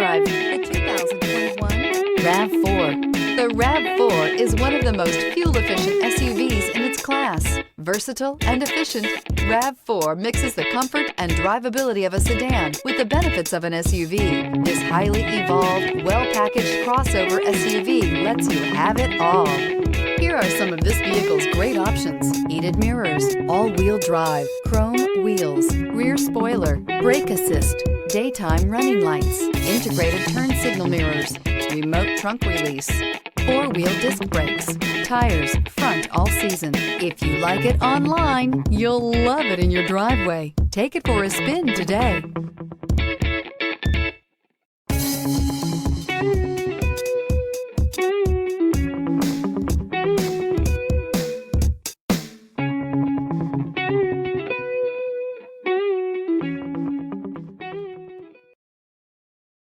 drive the 2021 RAV4. The RAV4 is one of the most fuel-efficient SUVs in its class. Versatile and efficient, RAV4 mixes the comfort and drivability of a sedan with the benefits of an SUV. This highly evolved, well-packaged crossover SUV lets you have it all. Here are some of this vehicle's great options: heated mirrors, all-wheel drive, chrome wheels, rear spoiler, brake assist, daytime running lights, integrated turn signal mirrors, remote trunk release, four-wheel disc brakes, tires front all season. If you like it online, you'll love it in your driveway. Take it for a spin today.